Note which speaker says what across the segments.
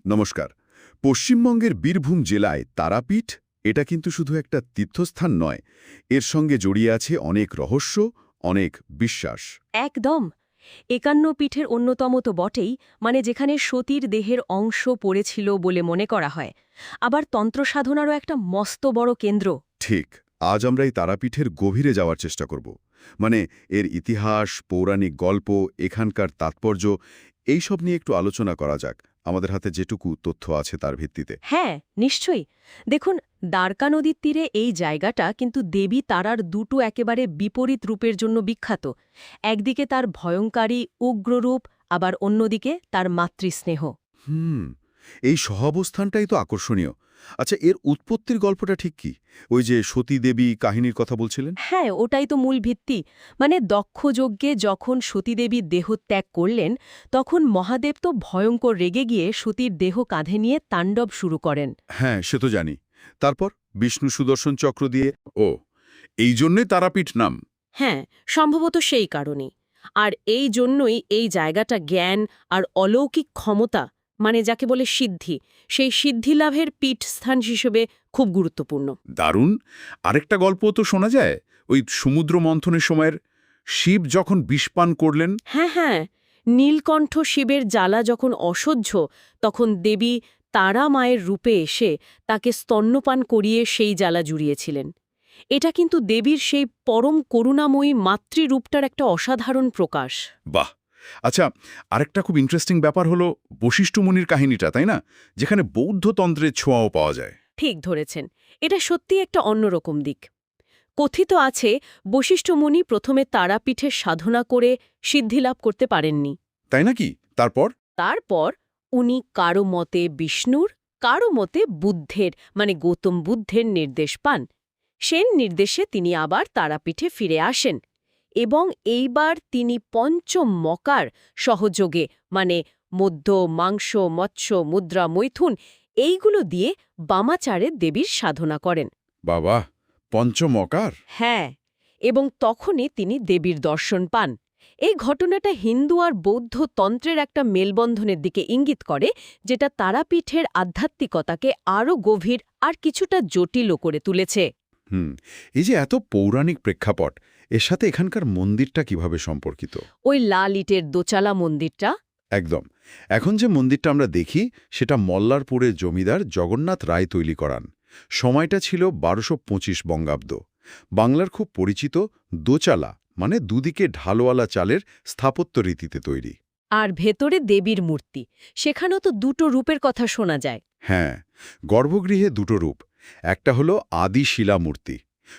Speaker 1: নমস্কার। পশ্চিমবঙ্গের বীরভূম জেলায় তারাপীঠ এটা কিন্তু শুধু একটা তীর্থস্থান নয়, এর সঙ্গে জড়িয়ে আছে অনেক রহস্য, অনেক বিশ্বাস।
Speaker 2: একদম। ৫১ পীঠের অন্যতম তো বটেই, মানে যেখানে সতীর দেহের অংশ পড়েছিল বলে মনে করা হয়। আবার তন্ত্র সাধনারও একটা মস্ত বড় কেন্দ্র।
Speaker 1: ঠিক, আজ আমরা এই তারাপীঠের গভীরে যাওয়ার চেষ্টা করব। মানে এর ইতিহাস, পৌরাণিক গল্প, এখানকার তাৎপর্য এইসব নিয়ে একটু আলোচনা করা যাক, আমাদের হাতে যেটুকু তথ্য আছে তার ভিত্তিতে।
Speaker 2: হ্যাঁ, নিশ্চয়ই। দেখুন, দ্বারকা নদীর তীরে এই জায়গাটা কিন্তু দেবী তারার দুটো একেবারে বিপরীত রূপের জন্য বিখ্যাত। একদিকে তার ভয়ঙ্কারী উগ্ররূপ, আবার অন্যদিকে তার মাতৃস্নেহ।
Speaker 1: হুম, এই সহাবস্থানটাই তো আকর্ষণীয়। আচ্ছা, এর উৎপত্তির গল্পটা ঠিক কি? ওই যে সতী দেবী কাহিনীর কথা বলছিলেন।
Speaker 2: হ্যাঁ, ওটাই তো মূল ভিত্তি। মানে দক্ষযজ্ঞে যখন সতীদেবী দেহত্যাগ করলেন, তখন মহাদেব তো ভয়ঙ্কর রেগে গিয়ে সতীর দেহ কাঁধে নিয়ে তাণ্ডব শুরু করেন।
Speaker 1: হ্যাঁ, সে তো জানি। তারপর বিষ্ণু সুদর্শন চক্র দিয়ে। ও, এই জন্যে তারাপীঠ নাম।
Speaker 2: হ্যাঁ, সম্ভবত সেই কারণেই। আর এই জন্যই এই জায়গাটা জ্ঞান আর অলৌকিক ক্ষমতা, মানে যাকে বলে সিদ্ধি, সেই সিদ্ধিলাভের পীঠস্থান হিসেবে খুব গুরুত্বপূর্ণ।
Speaker 1: দারুণ। আরেকটা গল্প তো শোনা যায়, ওই সমুদ্র মন্থনের সময়ের শিব যখন বিষপান করলেন।
Speaker 2: হ্যাঁ হ্যাঁ, নীলকণ্ঠ শিবের জ্বালা যখন অসহ্য, তখন দেবী তারা মায়ের রূপে এসে তাকে স্তন্যপান করিয়ে সেই জ্বালা জুড়িয়েছিলেন। এটা কিন্তু দেবীর সেই পরম করুণাময়ী মাতৃরূপটার একটা অসাধারণ প্রকাশ।
Speaker 1: বাহ। আচ্ছা, আরেকটা খুব ইন্টারেস্টিং ব্যাপার হলো বশিষ্ঠ মুনির কাহিনীটা, তাই না? যেখানে বৌদ্ধ তন্ত্রের ছোঁয়াও পাওয়া যায়।
Speaker 2: ঠিক ধরেছেন, এটা সত্যিই একটা অন্যরকম দিক। কথিত আছে, বশিষ্ঠ মুনি প্রথমে তারাপীঠের সাধনা করে সিদ্ধিলাভ করতে পারেননি।
Speaker 1: তাই নাকি? তারপর?
Speaker 2: তারপর উনি কারো মতে বিষ্ণুর, কারো মতে বুদ্ধের, মানে গৌতম বুদ্ধের নির্দেশ পান। সেন নির্দেশে তিনি আবার তারাপীঠে ফিরে আসেন এবং এইবার তিনি পঞ্চম মকার সহযোগে, মানে মধ্য, মাংস, মৎস্য, মুদ্রা, মৈথুন, এইগুলো দিয়ে বামাচারের দেবীর সাধনা করেন।
Speaker 1: বাবা, পঞ্চমকার।
Speaker 2: হ্যাঁ, এবং তখনই তিনি দেবীর দর্শন পান। এই ঘটনাটা হিন্দু আর বৌদ্ধ তন্ত্রের একটা মেলবন্ধনের দিকে ইঙ্গিত করে, যেটা তারাপীঠের আধ্যাত্মিকতাকে আরও গভীর আর কিছুটা জটিলও করে তুলেছে।
Speaker 1: হুম, এই যে এত পৌরাণিক প্রেক্ষাপট, এর সাথে এখানকার মন্দিরটা কিভাবে সম্পর্কিত?
Speaker 2: ওই লাল ইটের দোচালা মন্দিরটা।
Speaker 1: একদম। এখন যে মন্দিরটা আমরা দেখি, সেটা মল্লারপুরের জমিদার জগন্নাথ রায় তৈরি করান। সময়টা ছিল ১২২৫ বঙ্গাব্দ। বাংলার খুব পরিচিত দোচালা, মানে দুদিকে ঢালওয়ালা চালের স্থাপত্য রীতিতে তৈরি।
Speaker 2: আর ভেতরে দেবীর মূর্তি, সেখানেও তো দুটো রূপের কথা শোনা যায়।
Speaker 1: হ্যাঁ, গর্ভগৃহে দুটো রূপ। একটা হলো আদি শিলা মূর্তি,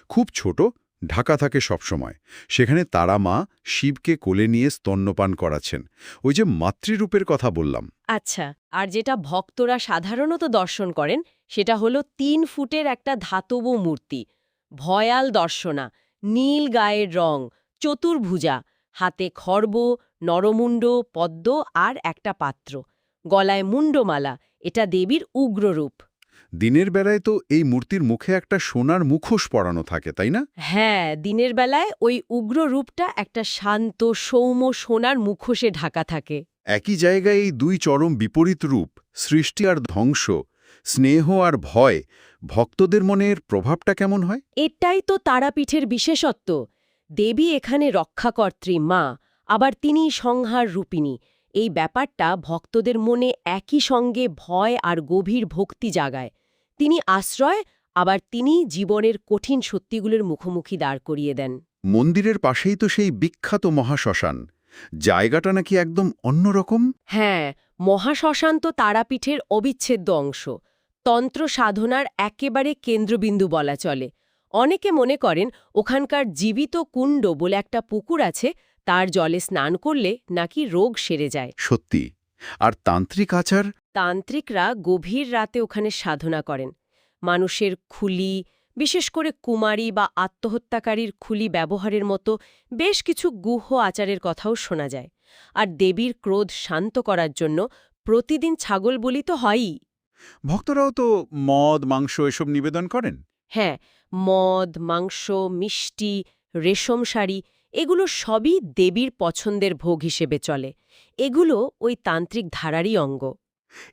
Speaker 1: খুব ছোট, ঢাকা থাকে সবসময়। সেখানে তারা মা শিবকে কোলে নিয়ে স্তন্যপান করাচ্ছেন, ওই যে মাতৃরূপের কথা বললাম।
Speaker 2: আচ্ছা, আর যেটা ভক্তরা সাধারণত দর্শন করেন, সেটা হলো ৩ ফুটের একটা ধাতব মূর্তি, ভয়াল দর্শনা, নীল গায়ের রং, চতুর্ভুজা, হাতে খর্ব, নরমুণ্ড, পদ্ম আর একটা পাত্র, গলায় মুণ্ডমালা। এটা দেবীর উগ্ররূপ।
Speaker 1: দিনের বেলায় তো এই মূর্তির মুখে একটা সোনার মুখোশ পরানো থাকে, তাই না?
Speaker 2: হ্যাঁ, দিনের বেলায় ওই উগ্র রূপটা একটা শান্ত সৌম্য সোনার মুখোশে ঢাকা থাকে।
Speaker 1: একই জায়গায় এই দুই চরম বিপরীত রূপ, সৃষ্টি আর ধ্বংস, স্নেহ আর ভয়, ভক্তদের মনের প্রভাবটা কেমন হয়?
Speaker 2: এটাই তো তারাপীঠের বিশেষত্ব। দেবী এখানে রক্ষাকর্ত্রী মা, আবার তিনি সংহার রূপিণী। এই ব্যাপারটা ভক্তদের মনে একই সঙ্গে ভয় আর গভীর ভক্তি জাগায়। তিনি আশ্রয়, আবার তিনি জীবনের কঠিন সত্যিগুলোর মুখোমুখি দাঁড় করিয়ে দেন।
Speaker 1: মন্দিরের পাশেই তো সেই বিখ্যাত মহাশ্মশান। জায়গাটা নাকি একদম অন্যরকম।
Speaker 2: হ্যাঁ, মহাশ্মশান তো তারাপীঠের অবিচ্ছেদ্য অংশ, তন্ত্র সাধনার একেবারে কেন্দ্রবিন্দু বলা চলে। অনেকে মনে করেন ওখানকার জীবিত কুণ্ড বলে একটা পুকুর আছে, তার জলে স্নান করলে নাকি রোগ সেরে যায়।
Speaker 1: সত্যি। আর তান্ত্রিক আচার?
Speaker 2: তান্ত্রিকরা গভীর রাতে ওখানে সাধনা করেন। মানুষের খুলি, বিশেষ করে কুমারী বা আত্মহত্যাকারীর খুলি ব্যবহারের মতো বেশ কিছু গুহ্য আচারের কথাও শোনা যায়। আর দেবীর ক্রোধ শান্ত করার জন্য প্রতিদিন ছাগল বলি তো হয়ই।
Speaker 1: ভক্তরাও তো মদ, মাংস এসব নিবেদন করেন।
Speaker 2: হ্যাঁ, মদ, মাংস, মিষ্টি, রেশম শাড়ি, এগুলো সবই দেবীর পছন্দের ভোগ হিসেবে চলে। এগুলো ওই তান্ত্রিক ধারারই অঙ্গ।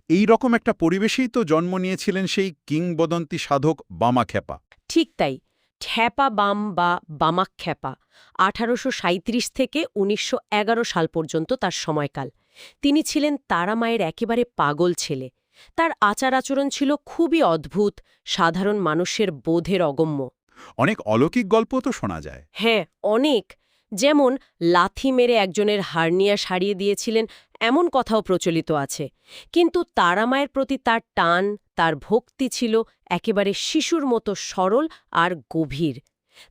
Speaker 3: এই রকম একটা পরিবেশেই তো জন্ম নিয়েছিলেন সেই কিংবদন্তি সাধক বামাখ্যাপা।
Speaker 2: ঠিক তাই, খ্যাপা বাম বা বামাখ্যাপা 1837 থেকে 1911 সাল পর্যন্ত তার সময়কাল। তিনি ছিলেন তারামায়ের একেবারে পাগল ছেলে। তার আচার-আচরণ ছিল খুবই অদ্ভুত, সাধারণ মানুষের বোধের অগম্য।
Speaker 3: অনেক অলৌকিক গল্প তো শোনা যায়।
Speaker 2: হ্যাঁ, অনেক। যেমন লাথি মেরে একজনের হার্নিয়া সারিয়ে দিয়েছিলেন, এমন কথাও প্রচলিত আছে। কিন্তু তারামায়ের প্রতি তার টান, তার ভক্তি ছিল একেবারে শিশুর মতো সরল আর গভীর।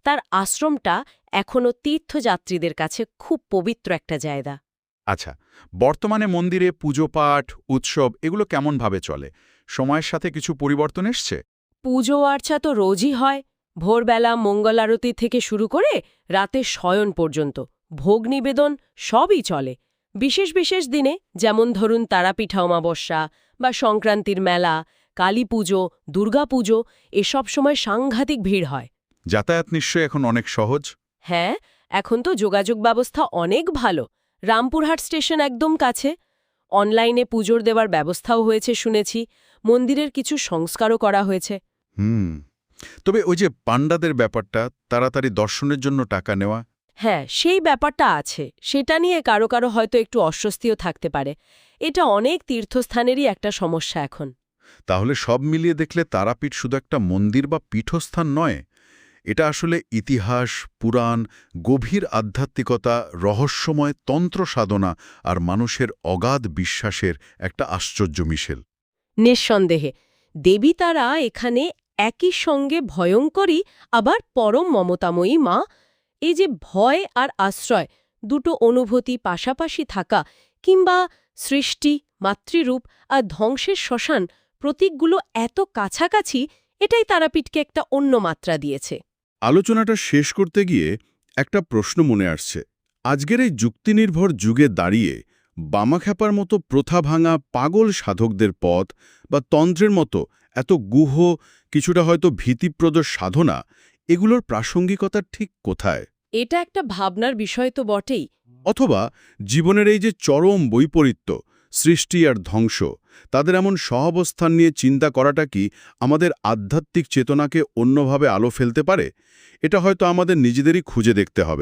Speaker 2: তার আশ্রমটা এখনও তীর্থযাত্রীদের কাছে খুব পবিত্র একটা জায়গা।
Speaker 3: আচ্ছা, বর্তমানে মন্দিরে পুজো পাঠ, উৎসব এগুলো কেমনভাবে চলে? সময়ের সাথে কিছু পরিবর্তন এসছে?
Speaker 2: পুজো আর্চা তো রোজই হয়, ভোরবেলা মঙ্গল আরতি থেকে শুরু করে রাতে শয়ন পর্যন্ত ভোগ নিবেদন সবই চলে। বিশেষ বিশেষ দিনে, যেমন ধরুন তারাপীঠা অমাবস্যা বা সংক্রান্তির মেলা, কালী পুজো, দুর্গাপুজো, এসব সময় সাংঘাতিক ভিড় হয়।
Speaker 3: যাতায়াত নিশ্চয়ই এখন অনেক সহজ।
Speaker 2: হ্যাঁ, এখন তো যোগাযোগ ব্যবস্থা অনেক ভালো। রামপুরহাট স্টেশন একদম কাছে। অনলাইনে পুজোর দেওয়ার ব্যবস্থাও হয়েছে শুনেছি। মন্দিরের কিছু সংস্কারও করা হয়েছে।
Speaker 3: তবে ওই যে পাণ্ডাদের ব্যাপারটা, তাড়াতাড়ি দর্শনের জন্য টাকা নেওয়া,
Speaker 2: হ্যাঁ, সেই ব্যাপারটা আছে। সেটা নিয়ে কারো কারো হয়তো একটু অস্বস্তিও থাকতে পারে। এটা অনেক তীর্থস্থানেরই একটা সমস্যা এখন।
Speaker 3: তাহলে সব মিলিয়ে দেখলে তারাপীঠ শুধু একটা মন্দির বা পীঠস্থান নয়, এটা আসলে ইতিহাস, পুরাণ, গভীর আধ্যাত্মিকতা, রহস্যময় তন্ত্র সাধনা আর মানুষের অগাধ বিশ্বাসের একটা আশ্চর্য মিশেল।
Speaker 2: নিঃসন্দেহে দেবী তারা এখানে একই সঙ্গে ভয়ঙ্করী আবার পরম মমতাময়ী মা। এই যে ভয় আর আশ্রয়, দুটো অনুভূতি পাশাপাশি থাকা, কিংবা সৃষ্টি, মাতৃরূপ আর ধ্বংসের শ্মশান, প্রতীকগুলো এত কাছাকাছি, এটাই তারাপীঠকে একটা অন্য মাত্রা দিয়েছে।
Speaker 4: আলোচনাটা শেষ করতে গিয়ে একটা প্রশ্ন মনে আসছে। আজকের এই যুক্তিনির্ভর যুগে দাঁড়িয়ে বামাখ্যাপার মতো প্রথা ভাঙা পাগল সাধকদের পথ বা তন্ত্রের মতো এত গুহ, কিছুটা হয়তো ভীতিপ্রদ সাধনা, এগুলোর প্রাসঙ্গিকতা ঠিক কোথায়?
Speaker 2: এটা একটা ভাবনার বিষয় তো বটেই।
Speaker 4: অথবা জীবনের এই যে চরম বৈপরীত্য, সৃষ্টি আর ধ্বংস, তাদের এমন সহাবস্থান নিয়ে চিন্তা করাটা কি আমাদের আধ্যাত্মিক চেতনাকে অন্যভাবে আলো ফেলতে পারে? এটা হয়তো আমাদের নিজেদেরই খুঁজে দেখতে হবে।